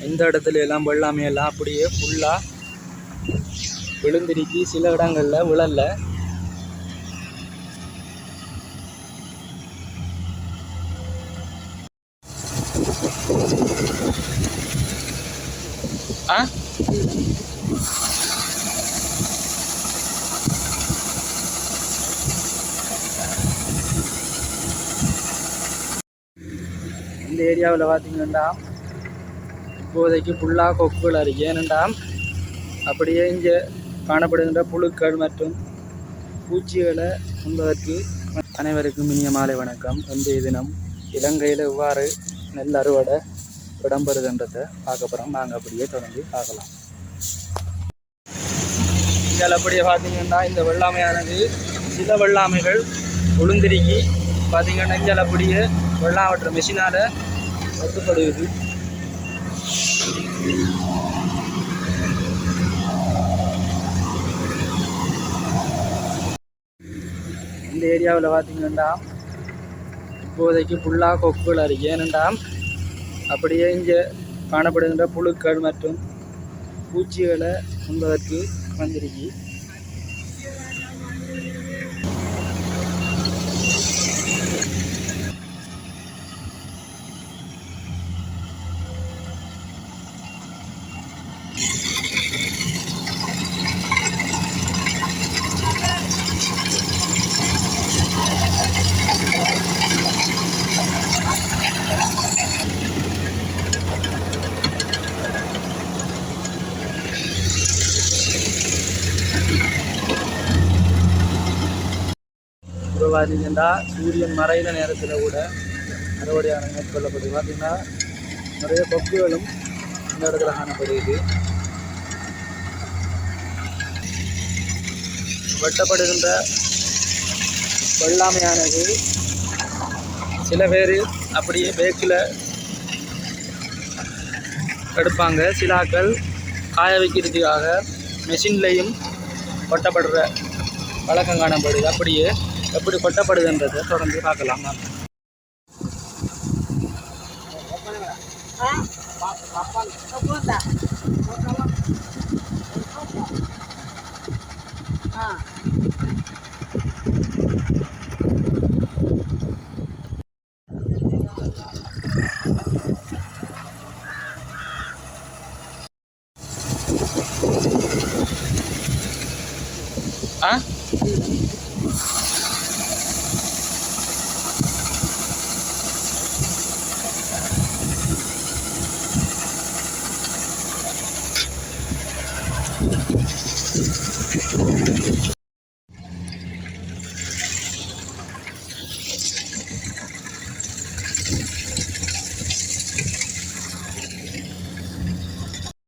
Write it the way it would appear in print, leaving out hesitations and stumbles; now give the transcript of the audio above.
இந்த இடத்துல எல்லாம் வெள்ளாமை எல்லாம் அப்படியே ஃபுல்லாக விழுந்திருக்கி, சில இடங்களில் விழல. இந்த ஏரியாவில் பார்த்தீங்கன்னா இப்போதைக்கு ஃபுல்லாக கொக்குகள் இருக்குது. ஏனென்றா அப்படியே இங்கே காணப்படுகின்ற புழுக்கள் மற்றும் பூச்சிகளை உண்பதற்கு. அனைவருக்கும் இனிய மாலை வணக்கம். இன்றைய தினம் இலங்கையில் எவ்வாறு நெல் அறுவடை இடம்பெறுகின்றதை பார்க்க போகிறோம். நாங்கள் அப்படியே தொடர்ந்து பார்க்கலாம். இங்கே அப்படியே பார்த்தீங்கன்னா இந்த வெள்ளாமையானது சில வெள்ளாமைகள் உளுந்திருக்கி பார்த்தீங்கன்னா இங்கே அப்படியே வெள்ளாமற்ற மெஷினால் ஒத்துப்படுகிறது. இந்த ஏரியாவில் பார்த்தீங்கன்னா இப்போதைக்கு ஃபுல்லாக கொக்குகள் இருக்குது. ஏனென்றா அப்படியே இங்கே காணப்படுகின்ற புழுக்கள் மற்றும் பூச்சிகளை உண்பதற்கு வந்திருக்கு. இப்போ பார்த்தீங்கன்னா சூரியன் மறைந்த நேரத்தில் கூட அறுவடையான மேற்கொள்ளப்படுது. பார்த்தீங்கன்னா நிறைய கொக்குகளும் இந்த இடத்துல காணப்படுகிறது. வெட்டப்படுகின்ற வெள்ளாமையானது சில பேர் அப்படியே பேக்கில் எடுப்பாங்க. சில ஆட்கள் காய வைக்கிறதுக்காக மெஷின்லையும் கொட்டப்படுற வழக்கம் காணப்படுது. அப்படியே எப்படி கொட்டப்படுதுன்றதை தொடர்ந்து பார்க்கலாம்.